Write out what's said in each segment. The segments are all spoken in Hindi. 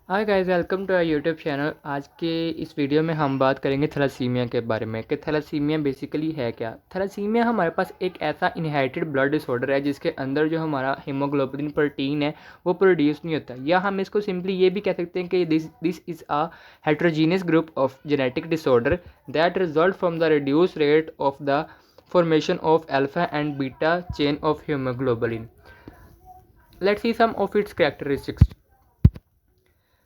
Hi guys, welcome to our YouTube channel. आज के इस वीडियो में हम बात करेंगे थैलेसीमिया के बारे में कि थैलेसीमिया बेसिकली है क्या। थैलेसीमिया हमारे पास एक ऐसा इनहेरिटेड ब्लड डिसऑर्डर है जिसके अंदर जो हमारा हीमोग्लोबिन प्रोटीन है वो प्रोड्यूस नहीं होता, या हम इसको सिंपली ये भी कह सकते हैं कि this is a heterogeneous group of genetic disorder that result from the reduce rate of the formation of alpha and beta chain of hemoglobin. Let's see some of its characteristics.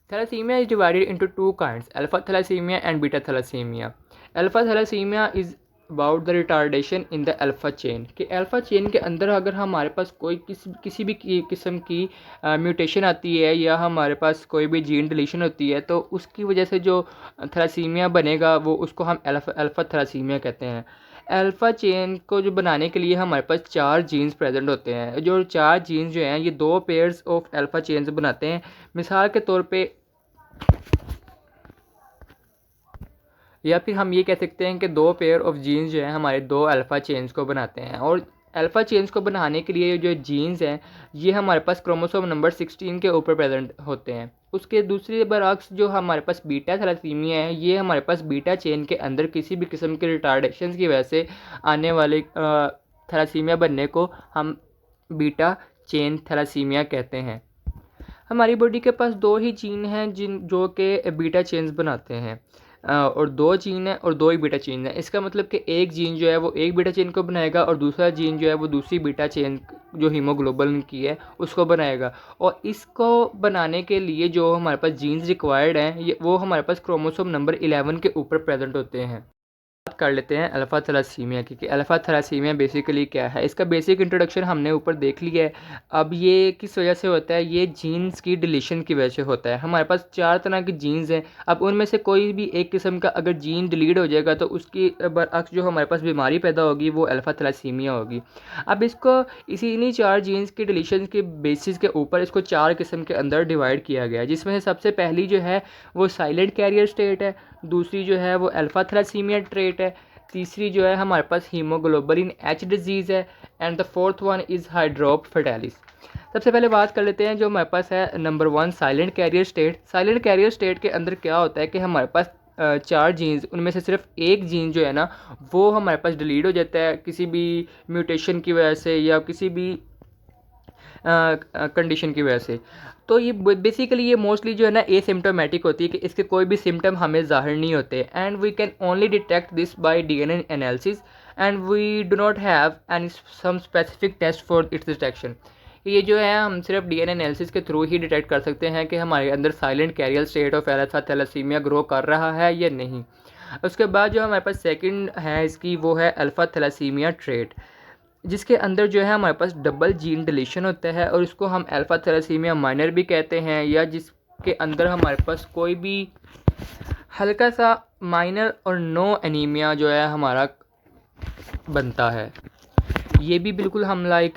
Thalassemia is divided into two kinds, alpha thalassemia and beta thalassemia. Alpha thalassemia is about the retardation in the alpha chain कि अल्फ़ा चेन के अंदर अगर हमारे पास कोई किसी भी किस्म की म्यूटेशन आती है या हमारे पास कोई भी जीन डिलीशन होती है तो उसकी वजह से जो थैलासीमिया बनेगा वो उसको हम अल्फ़ा थैलासीमिया कहते हैं। अल्फ़ा चेन को जो बनाने के लिए हमारे पास 4 जीन्स प्रेजेंट होते हैं। जो 4 जीन्स जो हैं ये 2 पेयर्स ऑफ अल्फ़ा चेन्स बनाते हैं। मिसाल के तौर पे या फिर हम ये कह सकते हैं कि 2 पेयर ऑफ जीन्स जो हैं हमारे 2 अल्फ़ा चेन्स को बनाते हैं। और अल्फ़ा चेन्स को बनाने के लिए जो जीन्स हैं ये हमारे पास क्रोमोसोम नंबर 16 के ऊपर प्रेजेंट होते हैं। उसके दूसरे बरअक्स जो हमारे पास बीटा थैलेसीमिया है ये हमारे पास बीटा चेन के अंदर किसी भी किस्म के रिटार्डेशन की वजह से आने वाले थैलेसीमिया बनने को हम बीटा चेन थैलेसीमिया कहते हैं। हमारी बॉडी के पास 2 ही जीन हैं जो कि बीटा चेन्स बनाते हैं, और 2 जीन हैं और 2 ही बीटा चेन हैं। इसका मतलब कि एक जीन जो है वो एक बीटा चेन को बनाएगा और दूसरा जीन जो है वो दूसरी बीटा चेन जो हीमोग्लोबिन की है उसको बनाएगा। और इसको बनाने के लिए जो हमारे पास जीन्स रिक्वायर्ड हैं ये वो हमारे पास क्रोमोसोम नंबर 11 के ऊपर प्रेजेंट होते हैं। बात कर लेते हैं अल्फ़ा थैलेसीमिया की कि अल्फ़ा थैलेसीमिया बेसिकली क्या है। इसका बेसिक इंट्रोडक्शन हमने ऊपर देख लिया है। अब ये किस वजह से होता है, ये जीन्स की डिलीशन की वजह से होता है। हमारे पास 4 तरह की जीन्स हैं। अब उनमें से कोई भी एक किस्म का अगर जीन डिलीट हो जाएगा तो उसकी बरअक्स जो हमारे पास बीमारी पैदा होगी वो अल्फ़ा थैलेसीमिया होगी। अब इसको इन्हीं 4 जीन्स की डिलीशन के बेसिस के ऊपर इसको 4 किस्म के अंदर डिवाइड किया गया है, जिसमें से सबसे पहली जो है वो साइलेंट कैरियर स्टेट है, दूसरी जो है वो अल्फ़ा थैलेसीमिया ट्रेट है, तीसरी जो है हमारे पास हीमोग्लोबिन एच डिजीज़ है, and the fourth one is hydrops fetalis. सबसे पहले बात कर लेते हैं जो हमारे पास है number 1 silent carrier state. Silent carrier state के अंदर क्या होता है कि हमारे पास 4 जीन्स उनमें से सिर्फ एक जीन जो है ना वो हमारे पास डिलीट हो जाता है किसी भी म्यूटेशन की वजह से या किसी भी कंडीशन की वजह से। तो ये बेसिकली ये मोस्टली जो है ना एसिम्टोमेटिक होती है कि इसके कोई भी सिम्टम हमें ज़ाहिर नहीं होते, and we can only detect this by DNA analysis and we do not have any some specific test for its detection. ये जो है हम सिर्फ डीएनए एनालिसिस के थ्रू ही डिटेक्ट कर सकते हैं कि हमारे अंदर silent carrier state of alpha thalassemia grow कर रहा है या नहीं। उसके बाद जो हमारे पास सेकंड है इसकी वो है अल्फ़ा थैलेसीमिया ट्रेट, जिसके अंदर जो है हमारे पास डबल जीन डिलीशन होता है और इसको हम अल्फ़ा थैलेसीमिया माइनर भी कहते हैं, या जिसके अंदर हमारे पास कोई भी हल्का सा माइनर और नो एनीमिया जो है हमारा बनता है। ये भी बिल्कुल हम लाइक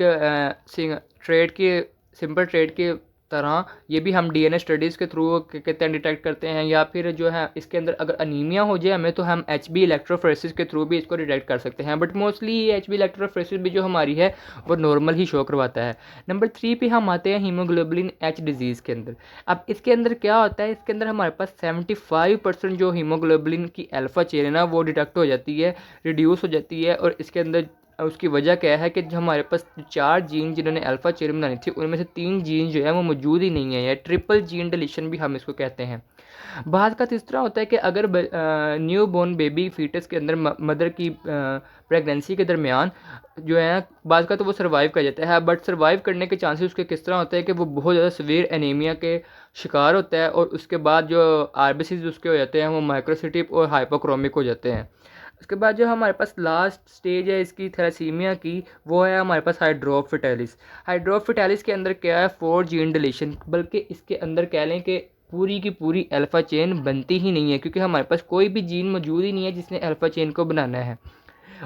ट्रेड के सिंपल ट्रेड के तरह ये भी हम डीएनए स्टडीज़ के थ्रू कहते हैं डिटेक्ट करते हैं, या फिर जो है इसके अंदर अगर अनीमिया हो जाए हमें तो हम एचबी इलेक्ट्रोफोरेसिस के थ्रू भी इसको डिटेक्ट कर सकते हैं। बट मोस्टली ये एचबी इलेक्ट्रोफोरेसिस भी जो हमारी है वो नॉर्मल ही शो करवाता है। नंबर 3 पे हम आते हैं हीमोग्लोबिन एच डिजीज़ के अंदर। अब इसके अंदर क्या होता है, इसके अंदर हमारे पास 75% जो हीमोग्लोबिन की अल्फ़ा चेन है ना वो डिटेक्ट हो जाती है, रिड्यूस हो जाती है। और इसके अंदर उसकी वजह क्या है कि जो हमारे पास 4 जीन जिन्होंने अल्फ़ा चेन बनानी थी उनमें से 3 जीन जो है वो मौजूद ही नहीं है, या ट्रिपल जीन डिलीशन भी हम इसको कहते हैं। बात का इस तरह होता है कि अगर न्यू बॉर्न बेबी फीटस के अंदर मदर की प्रेगनेंसी के दरमियान जो है बात का तो वो सर्वाइव कर जाता है, बट सर्वाइव करने के चांसेस उसके किस तरह होते हैं कि वो बहुत ज़्यादा सवीर एनीमिया के शिकार होता है और उसके बाद जो आरबीसीज उसके हो जाते हैं वो माइक्रोसिटिक और हाइपोक्रोमिक हो जाते हैं। उसके बाद जो हमारे पास लास्ट स्टेज है इसकी थैलेसीमिया की वो है हमारे पास हाइड्रोप फेटालिस। हाइड्रोप फेटालिस के अंदर क्या है 4 जीन डिलीशन, बल्कि इसके अंदर कह लें कि पूरी की पूरी अल्फ़ा चेन बनती ही नहीं है, क्योंकि हमारे पास कोई भी जीन मौजूद ही नहीं है जिसने अल्फ़ा चेन को बनाना है।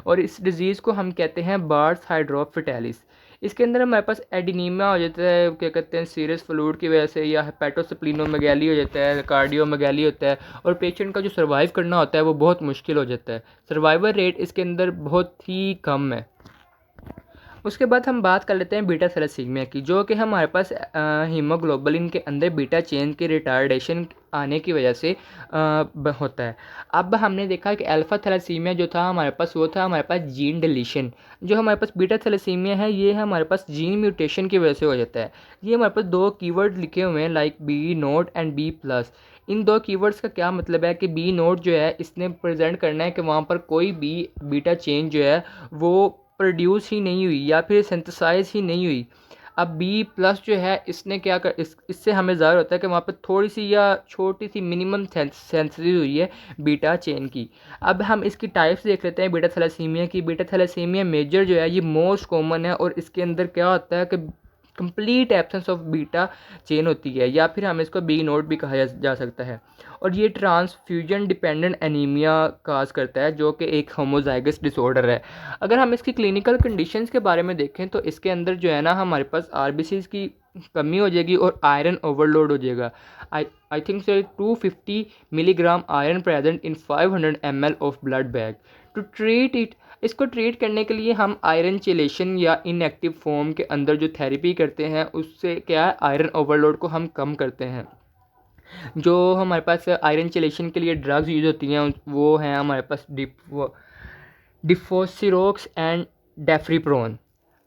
और इस डिज़ीज़ को हम कहते हैं बार्स हाइड्रोप फेटालिस। इसके अंदर हमारे पास एडिनीमिया हो जाता है, क्या कहते हैं सीरियस फ्लूइड की वजह से, या हेपेटोस्प्लीनोमेगाली हो जाता है, कार्डियोमेगाली होता है, और पेशेंट का जो सर्वाइव करना होता है वो बहुत मुश्किल हो जाता है। सर्वाइवल रेट इसके अंदर बहुत ही कम है। उसके बाद हम बात कर लेते हैं बीटा थैलेसीमिया की, जो कि हमारे पास हीमोग्लोबिन के अंदर बीटा चेन की रिटार्डेशन आने की वजह से होता है। अब हमने देखा कि अल्फ़ा थैलेसीमिया जो था हमारे पास, वो था हमारे पास जीन डिलीशन। जो हमारे पास बीटा थैलेसीमिया है, ये हमारे पास जीन म्यूटेशन की वजह से हो जाता है। ये हमारे पास दो कीवर्ड लिखे हुए हैं, like B note and B plus. इन दो कीवर्ड्स का क्या मतलब है कि बी नोट जो है, इसने प्रेजेंट करना है कि वहाँ पर कोई भी बीटा चेन जो है वो प्रोड्यूस ही नहीं हुई या फिर सिंथेसाइज ही नहीं हुई। अब बी प्लस जो है, इसने क्या कर इससे हमें ज़ाहिर होता है कि वहाँ पर थोड़ी सी या छोटी सी मिनिमम सेंसिटिव हुई है बीटा चेन की। अब हम इसकी टाइप्स देख लेते हैं बीटा थैलेसीमिया की। बीटा थैलेसीमिया मेजर जो है, ये मोस्ट कॉमन है और इसके अंदर क्या होता है कि complete absence of beta chain होती है, या फिर हम इसको बी नोट भी कहा जा सकता है। और ये ट्रांसफ्यूजन डिपेंडेंट एनीमिया काज करता है, जो कि एक होमोजाइगस डिसऑर्डर है। अगर हम इसकी क्लिनिकल कंडीशंस के बारे में देखें तो इसके अंदर जो है ना, हमारे पास आरबीसीज की कमी हो जाएगी और आयरन ओवरलोड हो जाएगा। आई think say 250 milligram iron present in 500 ml of blood bag. To treat it, इसको ट्रीट करने के लिए हम आयरन चेलेशन या इनएक्टिव फॉर्म के अंदर जो थेरेपी करते हैं, उससे क्या है, आयरन ओवरलोड को हम कम करते हैं। जो हमारे पास आयरन चेलेशन के लिए ड्रग्स यूज होती हैं, वो हैं हमारे पास डिफोसिरोक्स एंड डेफ्रिप्रोन।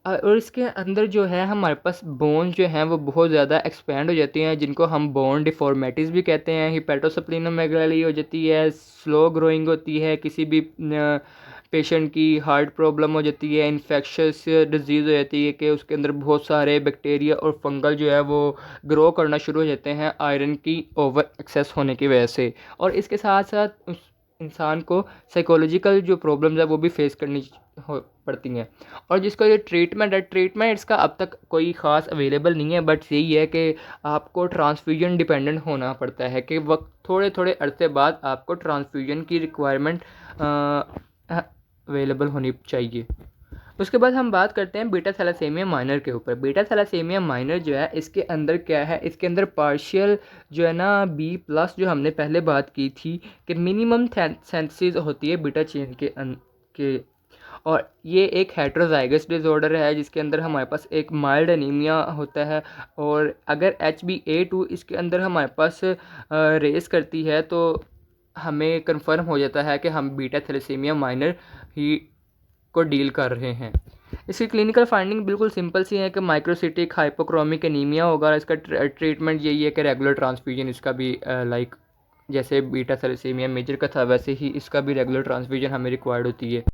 और इसके अंदर जो है हमारे पास बोन्स जो हैं वो बहुत ज़्यादा एक्सपेंड हो जाती हैं, जिनको हम बोन डिफॉर्मेटीज़ भी कहते हैं। हिपेटोस्प्लीनोमेगाली हो जाती है, स्लो ग्रोइंग होती है, किसी भी पेशेंट की हार्ट प्रॉब्लम हो जाती है, इन्फेक्शस डिजीज़ हो जाती है कि उसके अंदर बहुत सारे बैक्टीरिया और फंगल जो है वो ग्रो करना शुरू हो जाते हैं आयरन की ओवर एक्सेस होने की वजह से। और इसके साथ साथ उस इंसान को साइकोलॉजिकल जो प्रॉब्लम्स है वो भी फेस करनी पड़ती हैं। और जिसका ये ट्रीटमेंट है, ट्रीटमेंट इसका अब तक कोई ख़ास अवेलेबल नहीं है, बट यही है कि आपको ट्रांसफ्यूजन डिपेंडेंट होना पड़ता है कि वक्त थोड़े थोड़े अरसे बाद आपको ट्रांसफ्यूजन की रिक्वायरमेंट अवेलेबल होनी चाहिए। उसके बाद हम बात करते हैं बीटा थैलेसीमिया माइनर के ऊपर। बीटा थैलेसीमिया माइनर जो है, इसके अंदर क्या है, इसके अंदर पार्शियल जो है ना बी प्लस, जो हमने पहले बात की थी कि मिनिमम सेंसिस होती है बीटा चेन के और ये एक हेट्रोजाइगस डिसऑर्डर है, जिसके अंदर हमारे पास एक माइल्ड एनीमिया होता है। और अगर HbA2 इसके अंदर हमारे पास रेस करती है तो हमें कंफर्म हो जाता है कि हम बीटा थैलेसीमिया माइनर ही को डील कर रहे हैं। इसकी क्लिनिकल फाइंडिंग बिल्कुल सिंपल सी है कि माइक्रोसिटिक हाइपोक्रोमिक एनीमिया होगा। इसका ट्रीटमेंट यही है कि रेगुलर ट्रांसफ्यूजन इसका भी लाइक जैसे बीटा थैलेसीमिया मेजर का था, वैसे ही इसका भी रेगुलर ट्रांसफ्यूजन हमें रिक्वायर्ड होती है।